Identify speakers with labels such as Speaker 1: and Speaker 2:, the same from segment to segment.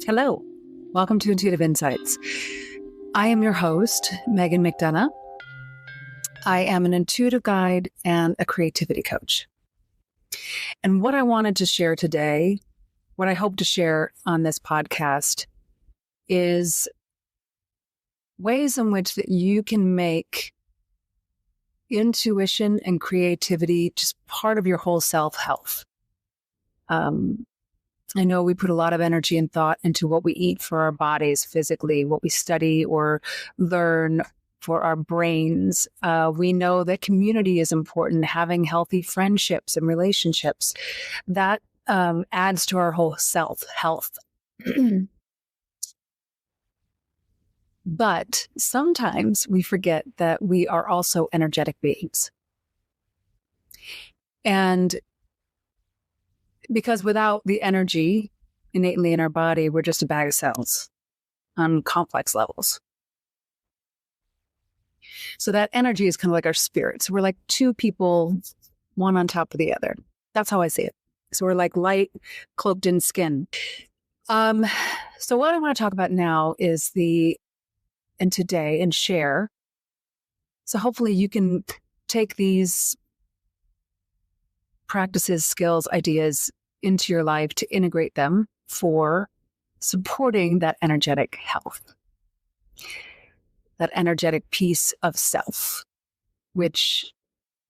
Speaker 1: Hello, welcome to Intuitive Insights. I am your host, Megan McDonough. I am an intuitive guide and a creativity coach. And what I wanted to share today, what I hope to share on this podcast, is ways in which that you can make intuition and creativity just part of your whole self-health. I know we put a lot of energy and thought into what we eat for our bodies physically, what we study or learn for our brains. We know that community is important, having healthy friendships and relationships. That adds to our whole self-health. But sometimes we forget that we are also energetic beings. And because without the energy innately in our body, we're just a bag of cells on complex levels. So that energy is kind of like our spirit. So we're like two people, one on top of the other. That's how I see it. So we're like light cloaked in skin. So what I want to talk about now is today and share. So hopefully you can take these practices, skills, ideas into your life to integrate them for supporting that energetic health, that energetic piece of self, which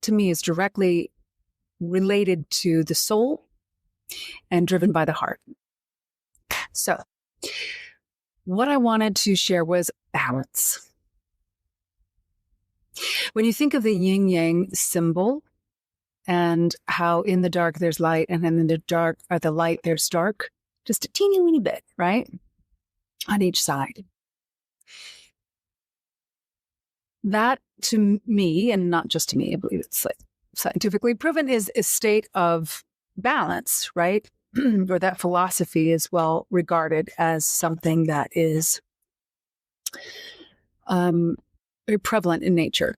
Speaker 1: to me is directly related to the soul and driven by the heart. So what I wanted to share was balance. When you think of the yin-yang symbol, and how in the dark there's light, and in the dark or the light there's dark, just a teeny weeny bit, right? On each side. That to me, and not just to me, I believe it's like scientifically proven, is a state of balance, right? Or that philosophy is well regarded as something that is very prevalent in nature.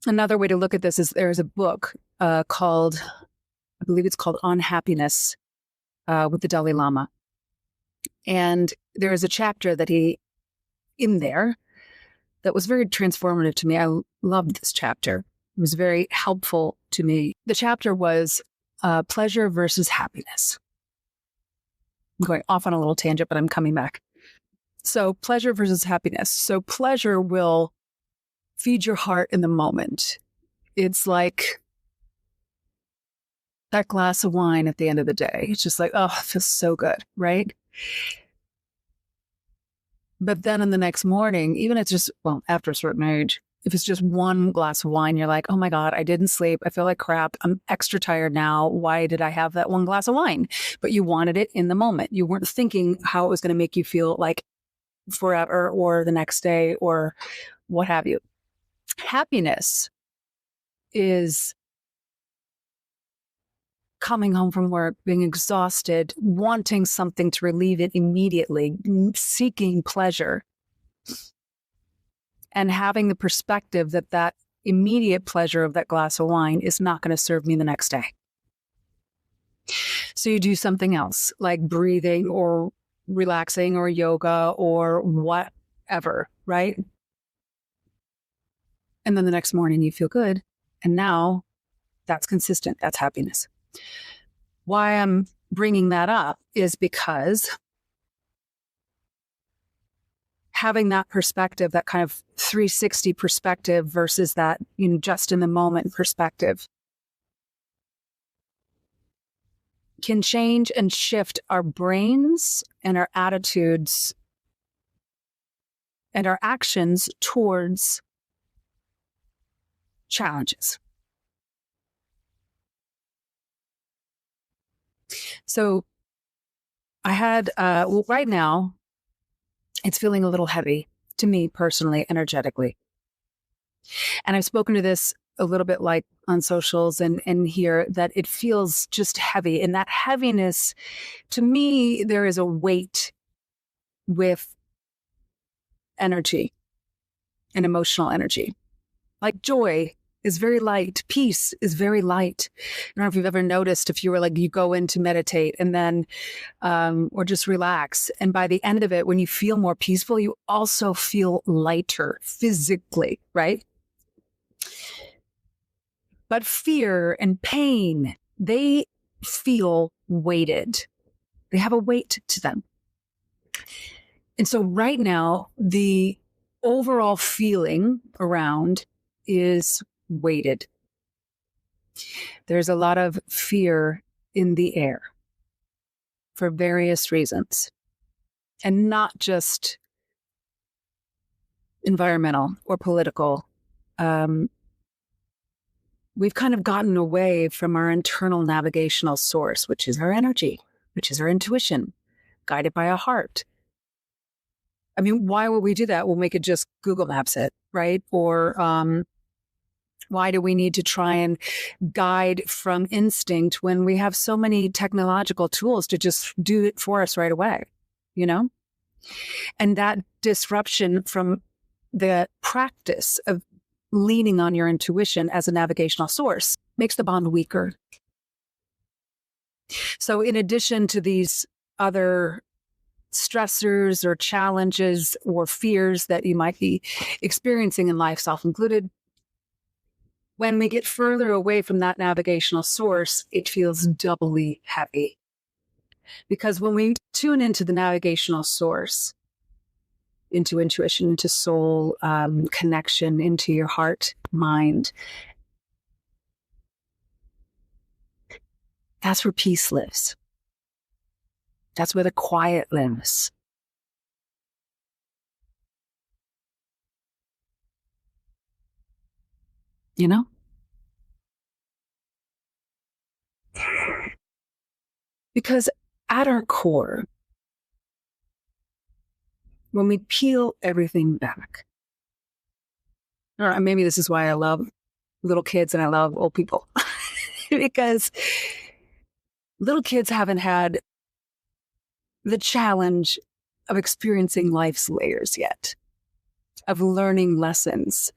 Speaker 1: Another way to look at this is there's a book called, I believe it's called On Happiness with the Dalai Lama. And there is a chapter that in there that was very transformative to me. I loved this chapter. It was very helpful to me. The chapter was pleasure versus happiness. I'm going off on a little tangent, but I'm coming back. So pleasure versus happiness. So pleasure will feed your heart in the moment. It's like that glass of wine at the end of the day. It's just like, oh, it feels so good, right? But then in the next morning, even if it's just, well, after a certain age, if it's just one glass of wine, you're like, oh my God, I didn't sleep. I feel like crap. I'm extra tired now. Why did I have that one glass of wine? But you wanted it in the moment. You weren't thinking how it was going to make you feel like forever or the next day or what have you. Happiness is coming home from work, being exhausted, wanting something to relieve it immediately, seeking pleasure, and having the perspective that that immediate pleasure of that glass of wine is not going to serve me the next day. So you do something else, like breathing or relaxing or yoga or whatever, right? And then the next morning you feel good. And now that's consistent. That's happiness. Why I'm bringing that up is because having that perspective, that kind of 360 perspective versus that, just in the moment perspective, can change and shift our brains and our attitudes and our actions towards challenges. So I had, right now, it's feeling a little heavy to me personally, energetically. And I've spoken to this a little bit like on socials and here, that it feels just heavy. And that heaviness, to me, there is a weight with energy and emotional energy. Like joy is very light. Peace is very light. I don't know if you've ever noticed, if you were like, you go in to meditate and then, or just relax. And by the end of it, when you feel more peaceful, you also feel lighter physically, right? But fear and pain, they feel weighted. They have a weight to them. And so right now, the overall feeling around is weighted. There's a lot of fear in the air for various reasons, and not just environmental or political. We've kind of gotten away from our internal navigational source, which is our energy, which is our intuition, guided by our heart. I mean, why would we do that when we could just Google Maps it, right? Or why do we need to try and guide from instinct when we have so many technological tools to just do it for us right away, you know? And that disruption from the practice of leaning on your intuition as a navigational source makes the bond weaker. So in addition to these other stressors or challenges or fears that you might be experiencing in life, self included, when we get further away from that navigational source, it feels doubly heavy. Because when we tune into the navigational source, into intuition, into soul connection, into your heart, mind, that's where peace lives. That's where the quiet lives. You know? Because at our core, when we peel everything back, or maybe this is why I love little kids and I love old people, because little kids haven't had the challenge of experiencing life's layers yet, of learning lessons,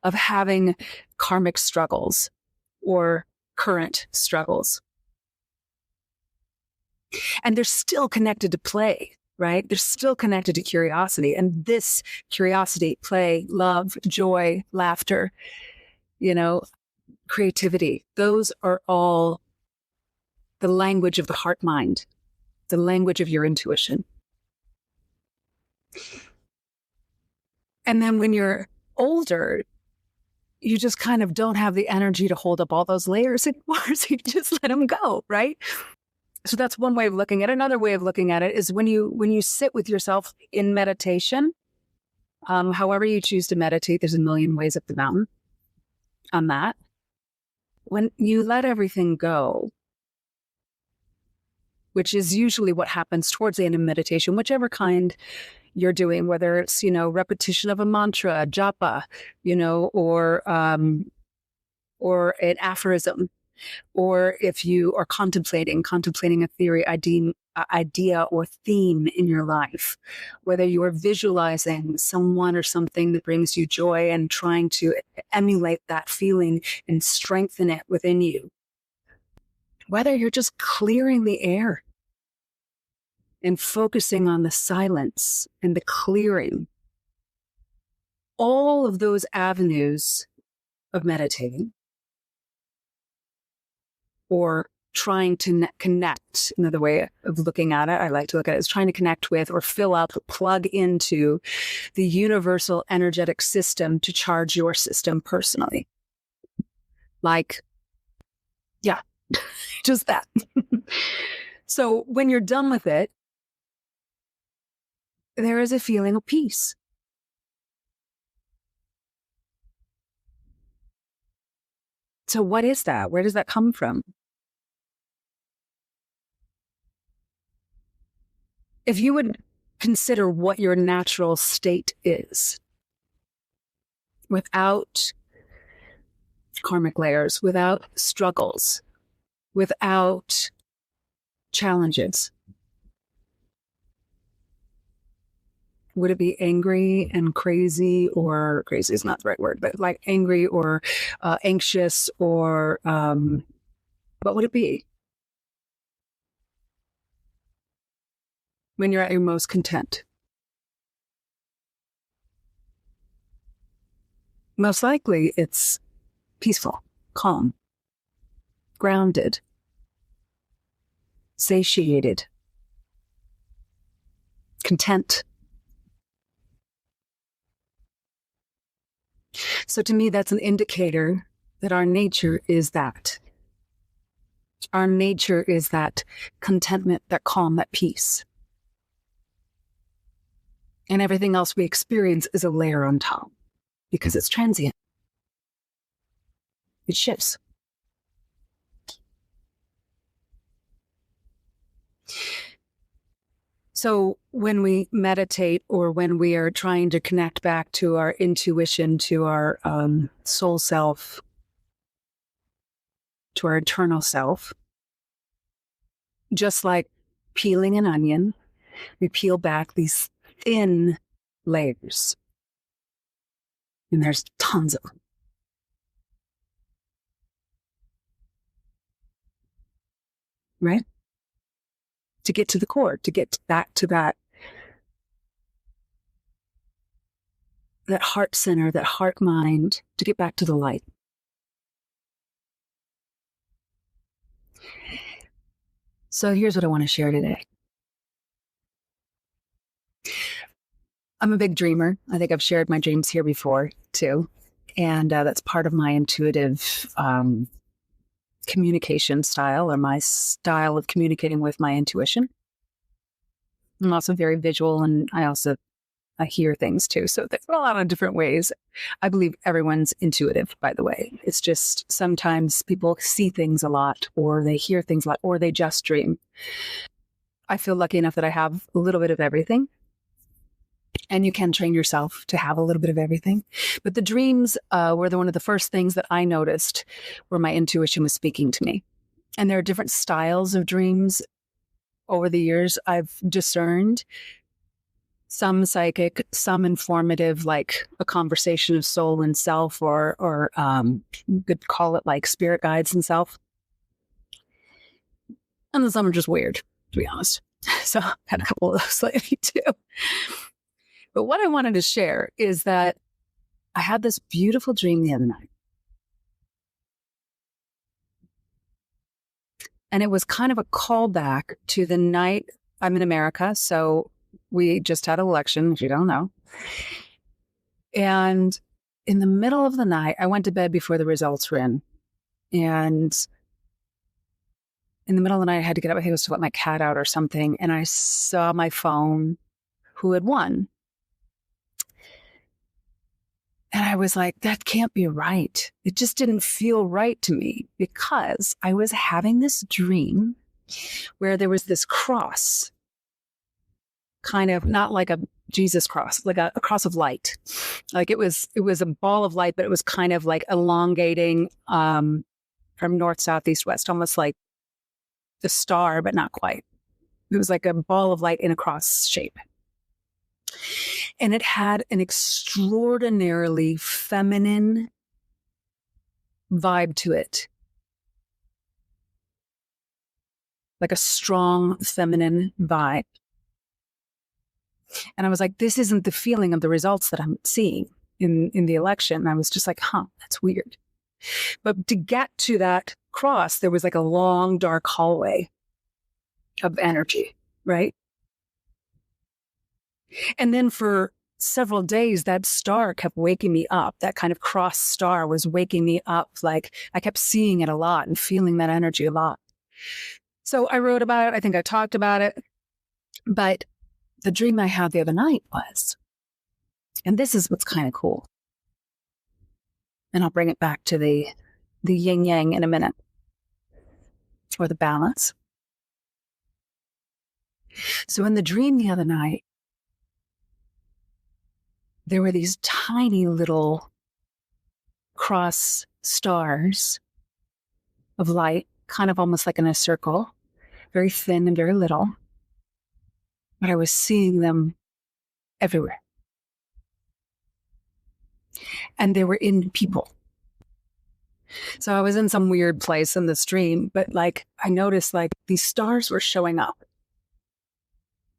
Speaker 1: of having karmic struggles or current struggles. And they're still connected to play, right? They're still connected to curiosity. And this curiosity, play, love, joy, laughter, you know, creativity, those are all the language of the heart mind, the language of your intuition. And then when you're older, you just kind of don't have the energy to hold up all those layers anymore. So you just let them go, right? So that's one way of looking at it. Another way of looking at it is when you sit with yourself in meditation, however you choose to meditate, there's a million ways up the mountain on that. When you let everything go, which is usually what happens towards the end of meditation, whichever kind you're doing, whether it's, you know, repetition of a mantra, japa, you know, or an aphorism, or if you are contemplating a theory, idea or theme in your life, whether you are visualizing someone or something that brings you joy and trying to emulate that feeling and strengthen it within you, whether you're just clearing the air and focusing on the silence and the clearing, all of those avenues of meditating or trying to connect. Another way of looking at it, I like to look at it, is trying to connect with or fill up, plug into the universal energetic system to charge your system personally. Like, yeah, just that. So when you're done with it, there is a feeling of peace. So what is that? Where does that come from? If you would consider what your natural state is, without karmic layers, without struggles, without challenges, would it be angry and crazy, or crazy is not the right word, but like angry or anxious, or what would it be when you're at your most content? Most likely it's peaceful, calm, grounded, satiated, content. So to me, that's an indicator that our nature is that. Our nature is that contentment, that calm, that peace. And everything else we experience is a layer on top because it's transient. It shifts. So when we meditate, or when we are trying to connect back to our intuition, to our soul self, to our eternal self, just like peeling an onion, we peel back these thin layers. And there's tons of them. Right? To get to the core, to get back to that heart center, that heart mind, to get back to the light. So here's what I want to share today. I'm a big dreamer. I think I've shared my dreams here before too. And that's part of my intuitive communication style, or my style of communicating with my intuition. I'm also very visual, and I hear things too. So there's a lot of different ways. I believe everyone's intuitive, by the way. It's just sometimes people see things a lot, or they hear things a lot, or they just dream. I feel lucky enough that I have a little bit of everything. And you can train yourself to have a little bit of everything. But the dreams were one of the first things that I noticed where my intuition was speaking to me. And there are different styles of dreams over the years I've discerned. Some psychic, some informative, like a conversation of soul and self, or you could call it like spirit guides and self. And then some are just weird, to be honest. So I had a couple of those lately too. But what I wanted to share is that I had this beautiful dream the other night. And it was kind of a callback to the night. I'm in America, so we just had an election, if you don't know. And in the middle of the night, I went to bed before the results were in. And in the middle of the night, I had to get up. I think it was to let my cat out or something. And I saw my phone, who had won. And I was like, that can't be right. It just didn't feel right to me, because I was having this dream where there was this cross, kind of not like a Jesus cross, like a cross of light. Like it was a ball of light, but it was kind of like elongating from north, south, east, west, almost like the star, but not quite. It was like a ball of light in a cross shape. And it had an extraordinarily feminine vibe to it. Like a strong feminine vibe. And I was like, this isn't the feeling of the results that I'm seeing in the election. And I was just like, that's weird. But to get to that cross, there was like a long, dark hallway of energy, right? And then for several days, that star kept waking me up. That kind of cross star was waking me up. Like I kept seeing it a lot and feeling that energy a lot. So I wrote about it. I think I talked about it. But the dream I had the other night was, and this is what's kind of cool, and I'll bring it back to the yin-yang in a minute, or the balance. So in the dream the other night, there were these tiny little cross stars of light, kind of almost like in a circle, very thin and very little. But I was seeing them everywhere. And they were in people. So I was in some weird place in the stream, but like I noticed like these stars were showing up.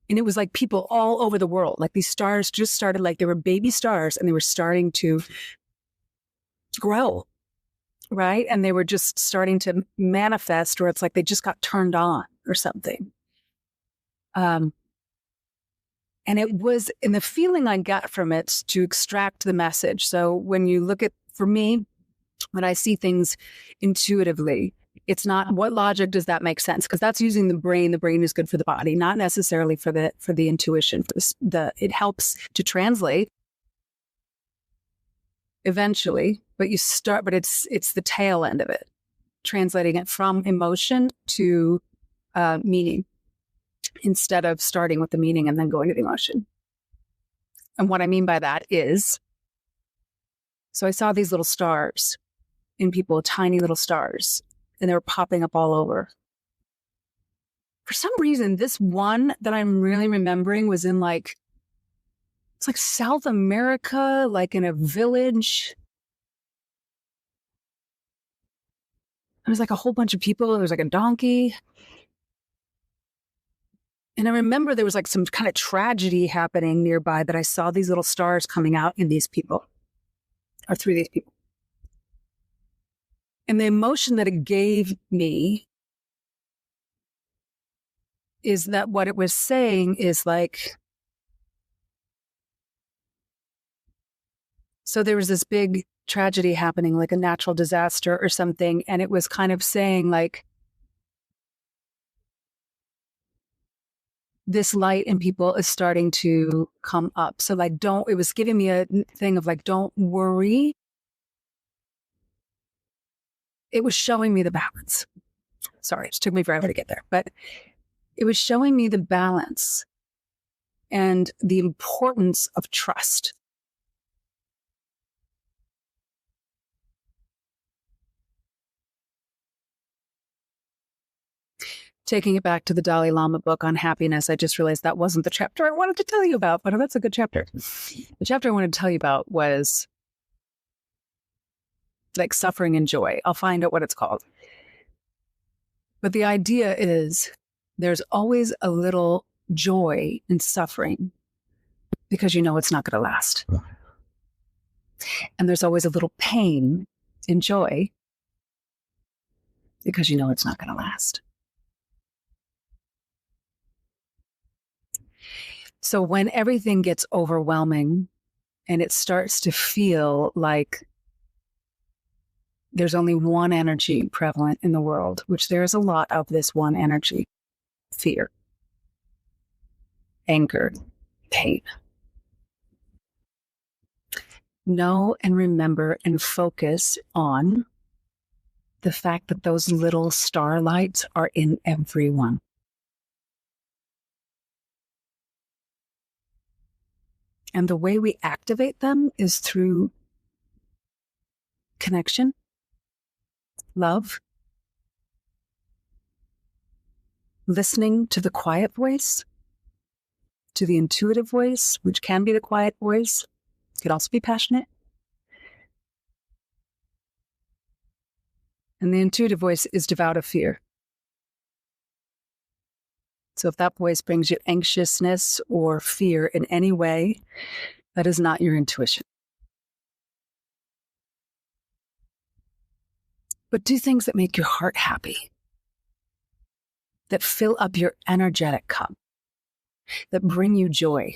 Speaker 1: And it was like people all over the world. Like these stars just started, like they were baby stars and they were starting to grow, right? And they were just starting to manifest, or it's like they just got turned on or something. And it was, and the feeling I got from it to extract the message. So when you look at, for me, when I see things intuitively, it's not what logic does that make sense? Because that's using the brain. The brain is good for the body, not necessarily for the intuition. It helps to translate eventually, but it's the tail end of it, translating it from emotion to meaning, instead of starting with the meaning and then going to the emotion. And what I mean by that is, so I saw these little stars in people, tiny little stars, and they were popping up all over. For some reason, this one that I'm really remembering was in like, it's like South America, like in a village. There was like a whole bunch of people. There was like a donkey. And I remember there was like some kind of tragedy happening nearby that I saw these little stars coming out in these people, or through these people. And the emotion that it gave me is that what it was saying is like, so there was this big tragedy happening, like a natural disaster or something. And it was kind of saying like, this light in people is starting to come up. So like, it was giving me a thing of like, don't worry. It was showing me the balance. Sorry, it took me forever to get there, but it was showing me the balance and the importance of trust. Taking it back to the Dalai Lama book on happiness, I just realized that wasn't the chapter I wanted to tell you about, but that's a good chapter. The chapter I wanted to tell you about was like suffering and joy. I'll find out what it's called. But the idea is there's always a little joy in suffering because you know it's not going to last. And there's always a little pain in joy because you know it's not going to last. So when everything gets overwhelming and it starts to feel like there's only one energy prevalent in the world, which there is a lot of this one energy: fear, anger, pain. Know and remember and focus on the fact that those little starlights are in everyone. And the way we activate them is through connection, love, listening to the quiet voice, to the intuitive voice, which can be the quiet voice, could also be passionate. And the intuitive voice is devoid of fear. So if that voice brings you anxiousness or fear in any way, that is not your intuition. But do things that make your heart happy, that fill up your energetic cup, that bring you joy.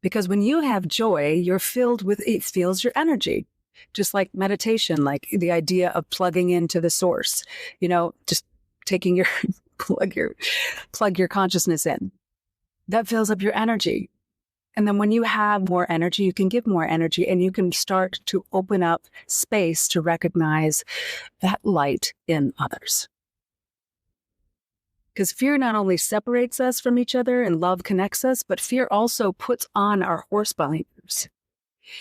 Speaker 1: Because when you have joy, you're filled with, it fills your energy. Just like meditation, like the idea of plugging into the source, just taking your plug your consciousness in. That fills up your energy. And then when you have more energy, you can give more energy, and you can start to open up space to recognize that light in others. Because fear not only separates us from each other and love connects us, but fear also puts on our horse blinders.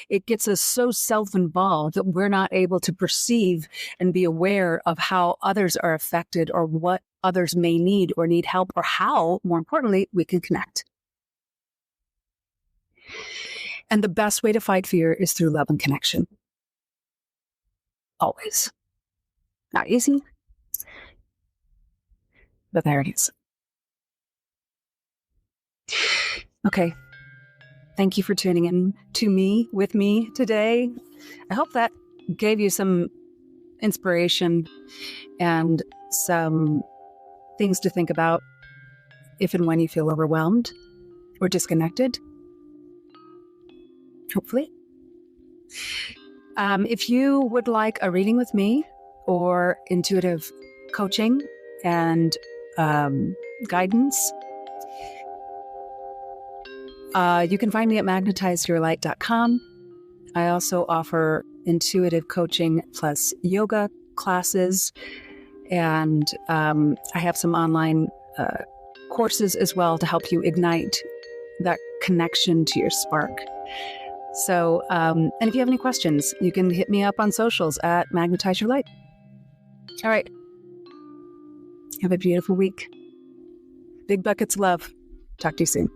Speaker 1: It gets us so self-involved that we're not able to perceive and be aware of how others are affected or what others may need or need help, or how, more importantly, we can connect. And the best way to fight fear is through love and connection. Always. Not easy, but there it is. Okay. Thank you for tuning in to me, with me today. I hope that gave you some inspiration and some things to think about if and when you feel overwhelmed or disconnected. Hopefully. If you would like a reading with me or intuitive coaching and guidance, you can find me at magnetizeyourlight.com. I also offer intuitive coaching plus yoga classes, and I have some online courses as well to help you ignite that connection to your spark. So, and if you have any questions, you can hit me up on socials at Magnetize Your Light. All right. Have a beautiful week. Big buckets of love. Talk to you soon.